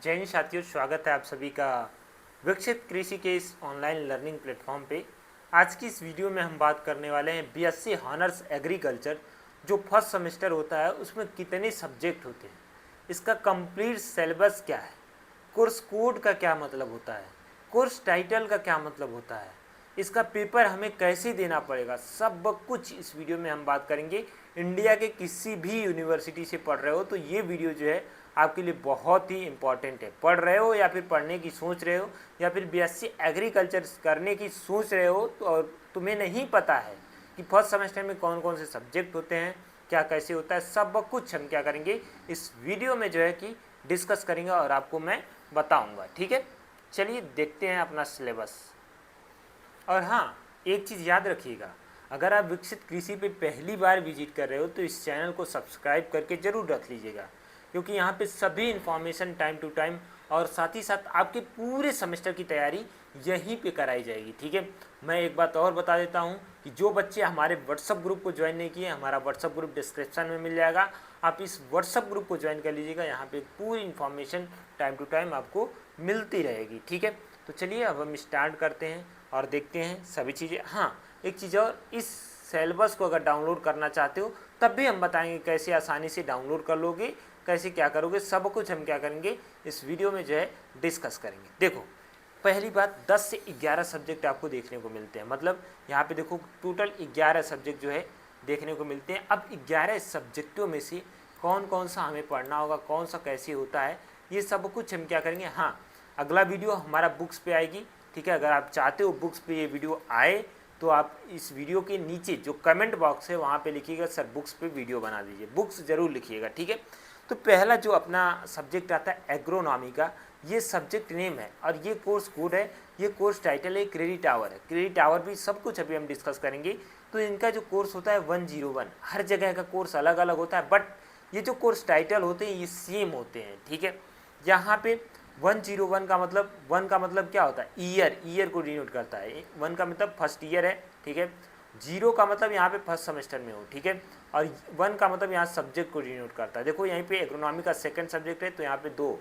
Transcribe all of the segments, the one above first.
जय हिंद साथियों, स्वागत है आप सभी का विकसित कृषि के इस ऑनलाइन लर्निंग प्लेटफॉर्म पे। आज की इस वीडियो में हम बात करने वाले हैं बीएससी हॉनर्स एग्रीकल्चर जो फर्स्ट सेमेस्टर होता है उसमें कितने सब्जेक्ट होते हैं, इसका कंप्लीट सिलेबस क्या है, कोर्स कोड का क्या मतलब होता है, कोर्स टाइटल का क्या मतलब होता है, इसका पेपर हमें कैसे देना पड़ेगा, सब कुछ इस वीडियो में हम बात करेंगे। इंडिया के किसी भी यूनिवर्सिटी से पढ़ रहे हो तो ये वीडियो जो है आपके लिए बहुत ही इम्पॉर्टेंट है। पढ़ रहे हो या फिर पढ़ने की सोच रहे हो या फिर बीएससी एग्रीकल्चर करने की सोच रहे हो तो और तुम्हें नहीं पता है कि फर्स्ट सेमेस्टर में कौन कौन से सब्जेक्ट होते हैं, क्या कैसे होता है, सब कुछ हम क्या करेंगे इस वीडियो में जो है कि डिस्कस करेंगे और आपको मैं बताऊंगा। ठीक है, चलिए देखते हैं अपना सिलेबस। और हाँ, एक चीज़ याद रखिएगा, अगर आप विकसित कृषि पे पहली बार विजिट कर रहे हो तो इस चैनल को सब्सक्राइब करके ज़रूर रख लीजिएगा, क्योंकि यहाँ पे सभी इन्फॉर्मेशन टाइम टू टाइम और साथ ही साथ आपके पूरे सेमेस्टर की तैयारी यहीं पे कराई जाएगी। ठीक है, मैं एक बात और बता देता हूँ कि जो बच्चे हमारे व्हाट्सअप ग्रुप को ज्वाइन नहीं किए, हमारा व्हाट्सअप ग्रुप डिस्क्रिप्शन में मिल जाएगा, आप इस व्हाट्सअप ग्रुप को ज्वाइन कर लीजिएगा। यहाँ पे पूरी इन्फॉर्मेशन टाइम टू टाइम आपको मिलती रहेगी। ठीक है, तो चलिए अब हम स्टार्ट करते हैं और देखते हैं सभी चीज़ें। हाँ, एक चीज़ और, इस सिलेबस को अगर डाउनलोड करना चाहते हो तब भी हम बताएंगे कैसे आसानी से डाउनलोड कर लोगे, कैसे क्या करोगे, सब कुछ हम क्या करेंगे इस वीडियो में जो है डिस्कस करेंगे। देखो, पहली बात 10 से 11 सब्जेक्ट आपको देखने को मिलते हैं, मतलब यहाँ पे देखो टोटल 11 सब्जेक्ट जो है देखने को मिलते हैं। अब 11 सब्जेक्टों में से कौन कौन सा हमें पढ़ना होगा, कौन सा कैसे होता है, ये सब कुछ हम क्या करेंगे। हाँ, अगला वीडियो हमारा बुक्स पे आएगी। ठीक है, अगर आप चाहते हो बुक्स पे ये वीडियो आए तो आप इस वीडियो के नीचे जो कमेंट बॉक्स है वहाँ पे लिखिएगा सर बुक्स पे वीडियो बना दीजिए, बुक्स ज़रूर लिखिएगा। ठीक है, तो पहला जो अपना सब्जेक्ट आता है एग्रोनॉमी का, ये सब्जेक्ट नेम है और ये कोर्स कोड है, ये कोर्स टाइटल है क्रेडिट आवर है। क्रेडिट आवर भी सब कुछ अभी हम डिस्कस करेंगे। तो इनका जो कोर्स होता है 101, हर जगह का कोर्स अलग अलग होता है, बट ये जो कोर्स टाइटल होते हैं ये सेम होते हैं। ठीक है, यहाँ पे 101 का मतलब, 1 का मतलब क्या होता है, ईयर को डिनोट करता है। 1 का मतलब फर्स्ट ईयर है। ठीक है, 0 का मतलब यहाँ पे फर्स्ट सेमेस्टर में हो। ठीक है, और 1 का मतलब यहाँ सब्जेक्ट को डिनोट करता है। देखो यहीं पे एग्रोनॉमी का सेकंड सब्जेक्ट है तो यहाँ पे 2,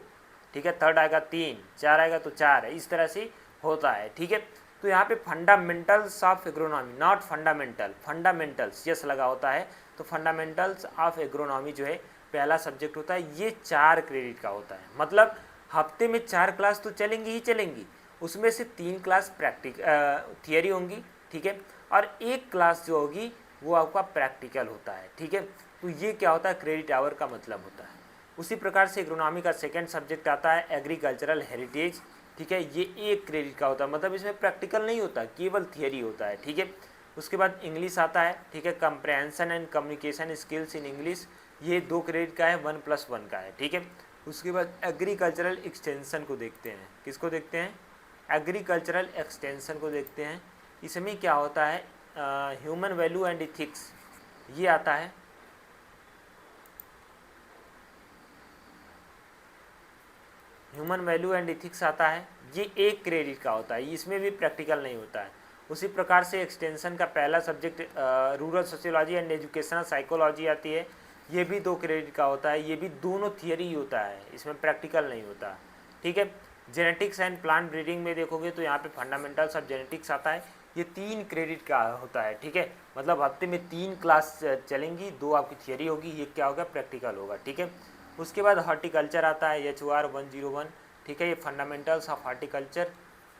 ठीक है, थर्ड आएगा 3, 4 आएगा तो 4 है, इस तरह से होता है। ठीक है, तो यहाँ पे fundamentals of agronomy, not fundamental, fundamentals yes लगा होता है, तो फंडामेंटल्स ऑफ एग्रोनॉमी जो है पहला सब्जेक्ट होता है। ये 4 क्रेडिट का होता है, मतलब हफ्ते में 4 क्लास तो चलेंगी ही चलेंगी, उसमें से 3 क्लास थियरी होंगी। ठीक है, और 1 क्लास जो होगी वो आपका प्रैक्टिकल होता है। ठीक है, तो ये क्या होता है, क्रेडिट आवर का मतलब होता है। उसी प्रकार से इकोनॉमी का सेकंड सब्जेक्ट आता है एग्रीकल्चरल हेरिटेज। ठीक है, ये 1 क्रेडिट का होता है, मतलब इसमें प्रैक्टिकल नहीं होता, केवल थियरी होता है। ठीक है, उसके बाद इंग्लिश आता है। ठीक है, comprehension and communication skills in English, ये 2 क्रेडिट का है, 1+1 का है। ठीक है, उसके बाद एग्रीकल्चरल एक्सटेंशन को देखते हैं, किसको देखते हैं, एग्रीकल्चरल एक्सटेंशन को देखते हैं। इसमें क्या होता है, ह्यूमन वैल्यू एंड इथिक्स ये आता है। ह्यूमन वैल्यू एंड इथिक्स आता है, ये 1 क्रेडिट का होता है, इसमें भी प्रैक्टिकल नहीं होता है। उसी प्रकार से एक्सटेंशन का पहला subject rural sociology and educational psychology आती है, ये भी 2 क्रेडिट का होता है, ये भी दोनों थियरी ही होता है, इसमें प्रैक्टिकल नहीं होता। ठीक है, जेनेटिक्स एंड प्लांट ब्रीडिंग में देखोगे तो यहाँ पे फंडामेंटल्स ऑफ जेनेटिक्स आता है, ये 3 क्रेडिट का होता है। ठीक है, मतलब हफ्ते में 3 क्लास चलेंगी, 2 आपकी थियरी होगी, ये क्या होगा, प्रैक्टिकल होगा। ठीक है, उसके बाद हॉर्टिकल्चर आता है HOR 101। ठीक है, ये फंडामेंटल्स ऑफ हॉर्टिकल्चर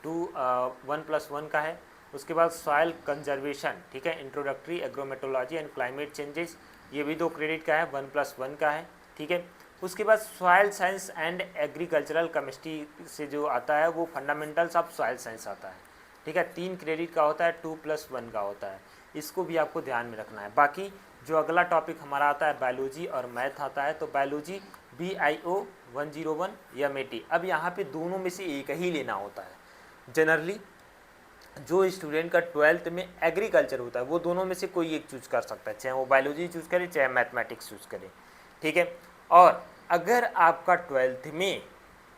1+1 का है। उसके बाद सॉयल कंजर्वेशन, ठीक है, इंट्रोडक्टरी एग्रोमेटोलॉजी एंड क्लाइमेट चेंजेस, ये भी 2 क्रेडिट का है, 1+1 का है। ठीक है, उसके बाद soil science and agricultural chemistry से जो आता है वो फंडामेंटल्स ऑफ सॉयल साइंस आता है। ठीक है, 3 क्रेडिट का होता है, 2+1 का होता है, इसको भी आपको ध्यान में रखना है। बाकी जो अगला टॉपिक हमारा आता है बायोलॉजी और मैथ आता है, तो बायोलॉजी BIO 101 या METI। अब यहाँ पे दोनों में से एक ही लेना होता है। जनरली जो स्टूडेंट का 12th में एग्रीकल्चर होता है वो दोनों में से कोई एक चूज कर सकता है, चाहे वो बायोलॉजी चूज करे चाहे मैथमेटिक्स चूज करे। ठीक है, और अगर आपका 12th में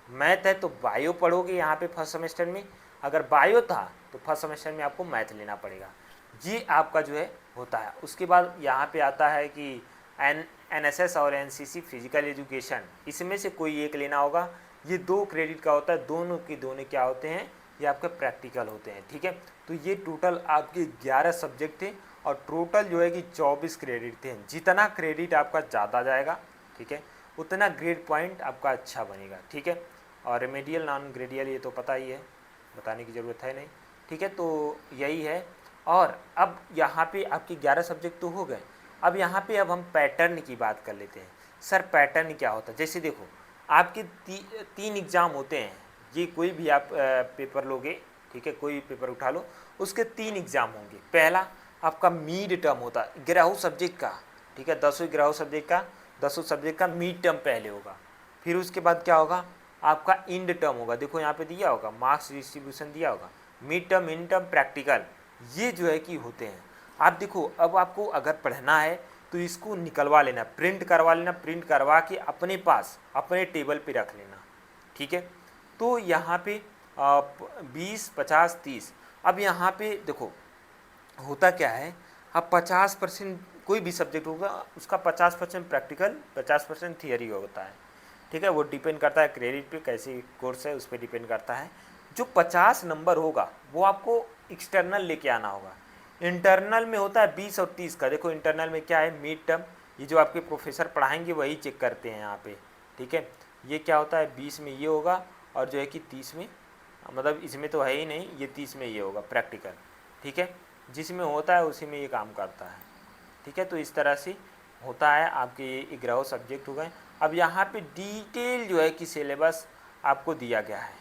मैथ है तो बायो पढ़ोगे यहाँ पे फर्स्ट सेमेस्टर में, अगर बायो था तो फर्स्ट सेमेस्टर में आपको मैथ लेना पड़ेगा, ये आपका जो है होता है। उसके बाद यहाँ पे आता है कि NSS और NCC फिजिकल एजुकेशन, इसमें से कोई एक लेना होगा, ये 2 क्रेडिट का होता है, दोनों के दोनों क्या होते हैं, ये आपके प्रैक्टिकल होते हैं। ठीक है, तो ये टोटल आपके 11 सब्जेक्ट थे और टोटल जो है कि 24 क्रेडिट थे। जितना क्रेडिट आपका ज़्यादा जाएगा, ठीक है, उतना ग्रेड पॉइंट आपका अच्छा बनेगा। ठीक है, और रेमेडियल नॉन ग्रेडियल ये तो पता ही है, बताने की ज़रूरत है नहीं। ठीक है, तो यही है। और अब यहाँ पे आपके 11 सब्जेक्ट तो हो गए। अब यहाँ पे अब हम पैटर्न की बात कर लेते हैं। सर पैटर्न क्या होता है? जैसे देखो, आपके 3 एग्ज़ाम होते हैं, ये कोई भी आप पेपर लोगे, ठीक है, कोई भी पेपर उठा लो, उसके 3 एग्ज़ाम होंगे। पहला आपका मिड टर्म होता है 11 सब्जेक्ट का, ठीक है, 11 सब्जेक्ट का मिड टर्म पहले होगा। फिर उसके बाद क्या होगा, आपका इंड टर्म होगा। देखो यहाँ पे दिया होगा, मार्क्स डिस्ट्रीब्यूशन दिया होगा, mid term, end term, practical, ये जो है कि होते हैं। आप देखो, अब आपको अगर पढ़ना है तो इसको निकलवा लेना, प्रिंट करवा लेना, प्रिंट करवा के अपने पास अपने टेबल पे रख लेना। ठीक है, तो यहाँ पे 20, 50, 30। अब यहाँ पे देखो होता क्या है, अब 50% कोई भी सब्जेक्ट होगा उसका 50% प्रैक्टिकल, 50% थियरी होता है। ठीक है, वो डिपेंड करता है क्रेडिट पे, कैसी कोर्स है उस पर डिपेंड करता है। जो 50 नंबर होगा वो आपको एक्सटर्नल लेके आना होगा। इंटरनल में होता है 20 और 30 का। देखो इंटरनल में क्या है, मिड टर्म, ये जो आपके प्रोफेसर पढ़ाएंगे वही चेक करते हैं यहाँ पे। ठीक है, ये क्या होता है, 20 में ये होगा और जो है कि 30 में, मतलब इसमें तो है ही नहीं, ये 30 में ये होगा प्रैक्टिकल। ठीक है, जिसमें होता है उसी में ये काम करता है। ठीक है, तो इस तरह से होता है। आपके ये 11 सब्जेक्ट हो गए। अब यहाँ पे डिटेल जो है कि सिलेबस आपको दिया गया है।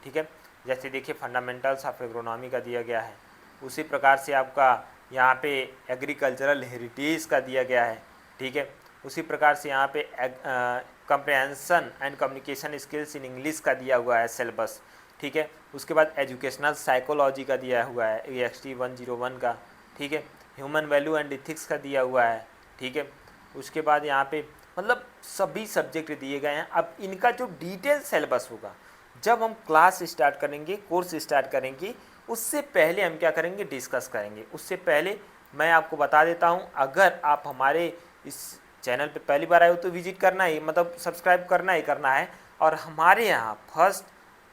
ठीक है, जैसे देखिए फंडामेंटल्स ऑफ एग्रोनॉमी का दिया गया है, उसी प्रकार से आपका यहाँ पे एग्रीकल्चरल हेरिटेज का दिया गया है। ठीक है, उसी प्रकार से यहाँ पे comprehension and communication skills in English का दिया हुआ है सिलेबस। ठीक है, उसके बाद एजुकेशनल साइकोलॉजी का दिया हुआ है EXT 101 का। ठीक है, ह्यूमन वैल्यू एंड इथिक्स का दिया हुआ है। ठीक है, उसके बाद यहाँ पे मतलब सभी सब्जेक्ट दिए गए हैं। अब इनका जो डिटेल सिलेबस होगा, जब हम क्लास स्टार्ट करेंगे, कोर्स स्टार्ट करेंगे, उससे पहले हम क्या करेंगे, डिस्कस करेंगे। उससे पहले मैं आपको बता देता हूँ, अगर आप हमारे इस चैनल पे पहली बार आए हो तो विजिट करना ही, मतलब सब्सक्राइब करना ही करना है। और हमारे यहाँ फर्स्ट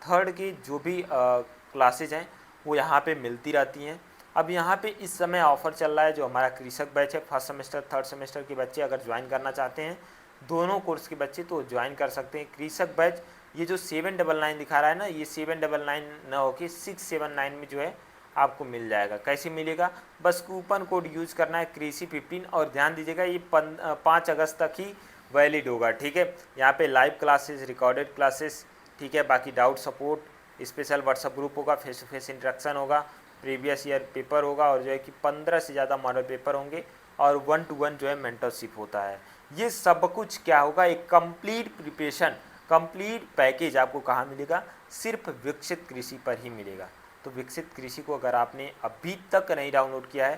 थर्ड की जो भी क्लासेज हैं वो यहाँ पे मिलती रहती हैं। अब यहाँ पे इस समय ऑफ़र चल रहा है, जो हमारा कृषक बैच है, फर्स्ट सेमेस्टर थर्ड सेमेस्टर के बच्चे अगर ज्वाइन करना चाहते हैं, दोनों कोर्स के बच्चे, तो ज्वाइन कर सकते हैं। कृषक बैच ये जो 799 दिखा रहा है ना, ये 799 ना होके 679 में जो है आपको मिल जाएगा। कैसे मिलेगा, बस कूपन कोड यूज़ करना है, कृषि 15। और ध्यान दीजिएगा ये 5 अगस्त तक ही वैलिड होगा। ठीक है, यहाँ पे लाइव क्लासेस, रिकॉर्डेड क्लासेस, ठीक है, बाकी doubt support, special WhatsApp group होगा, फेस टू फेस इंटरेक्शन होगा, प्रीवियस ईयर पेपर होगा, और जो है कि 15 से ज़्यादा मॉडल पेपर होंगे, और 1-to-1 जो है मेंटरशिप होता है। ये सब कुछ क्या होगा, एक कंप्लीट प्रिपरेशन, कंप्लीट पैकेज आपको कहाँ मिलेगा, सिर्फ विकसित कृषि पर ही मिलेगा। तो विकसित कृषि को अगर आपने अभी तक नहीं डाउनलोड किया है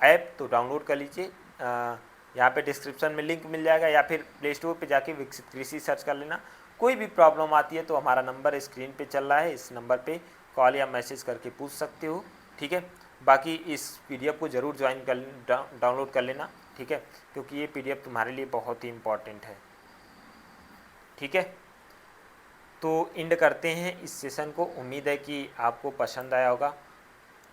ऐप, तो डाउनलोड कर लीजिए। यहाँ पे डिस्क्रिप्शन में लिंक मिल जाएगा, या फिर प्ले स्टोर पर जाके विकसित कृषि सर्च कर लेना। कोई भी प्रॉब्लम आती है तो हमारा नंबर स्क्रीन पे चल रहा है, इस नंबर पे कॉल या मैसेज करके पूछ सकते हो। ठीक है, बाकी इस PDF को ज़रूर ज्वाइन कर, डाउनलोड कर लेना। ठीक है, क्योंकि ये PDF तुम्हारे लिए बहुत ही इम्पॉर्टेंट है। ठीक है, तो एंड करते हैं इस सेशन को। उम्मीद है कि आपको पसंद आया होगा।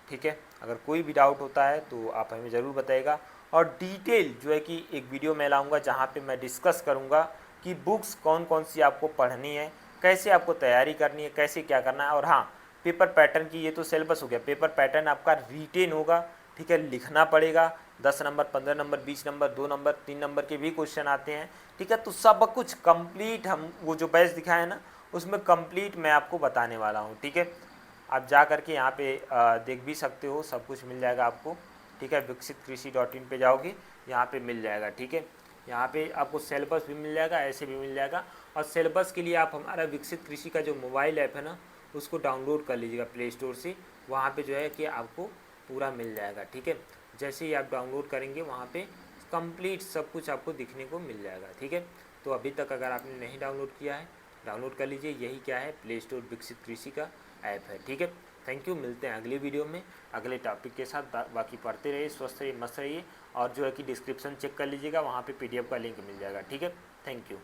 ठीक है, अगर कोई भी डाउट होता है तो आप हमें ज़रूर बताइएगा। और डिटेल जो है कि एक वीडियो मैं लाऊंगा जहाँ पे मैं डिस्कस करूँगा कि बुक्स कौन कौन सी आपको पढ़नी है, कैसे आपको तैयारी करनी है, कैसे क्या करना है। और हाँ, पेपर पैटर्न की ये तो सिलेबस हो गया, पेपर पैटर्न आपका रिटेन होगा। ठीक है, लिखना पड़ेगा। 10 number, 15 number, 20 number, 2 number, 3 number के भी क्वेश्चन आते हैं। ठीक है, तो सब कुछ कंप्लीट हम वो जो बैच दिखाया है ना, उसमें कंप्लीट मैं आपको बताने वाला हूँ। ठीक है, आप जा करके यहाँ पे देख भी सकते हो, सब कुछ मिल जाएगा आपको। ठीक है, vikshitkrisi.in पे जाओगे, यहाँ पे मिल जाएगा। ठीक है, यहाँ पे आपको सिलेबस भी मिल जाएगा, ऐसे भी मिल जाएगा। और सिलेबस के लिए आप हमारा विकसित कृषि का जो मोबाइल ऐप है ना, उसको डाउनलोड कर लीजिएगा प्ले स्टोर से। वहाँ पे जो है कि आपको पूरा मिल जाएगा। ठीक है, जैसे ही आप डाउनलोड करेंगे वहाँ पे कंप्लीट सब कुछ आपको दिखने को मिल जाएगा। ठीक है, तो अभी तक अगर आपने नहीं डाउनलोड किया है, डाउनलोड कर लीजिए। यही क्या है, प्ले स्टोर विकसित कृषि का ऐप है। ठीक है, थैंक यू। मिलते हैं अगले वीडियो में अगले टॉपिक के साथ। बाकी पढ़ते रहिए, स्वस्थ रहिए, मस्त रहिए। और जो है कि डिस्क्रिप्शन चेक कर लीजिएगा, वहाँ पे PDF का लिंक मिल जाएगा। ठीक है, थैंक यू।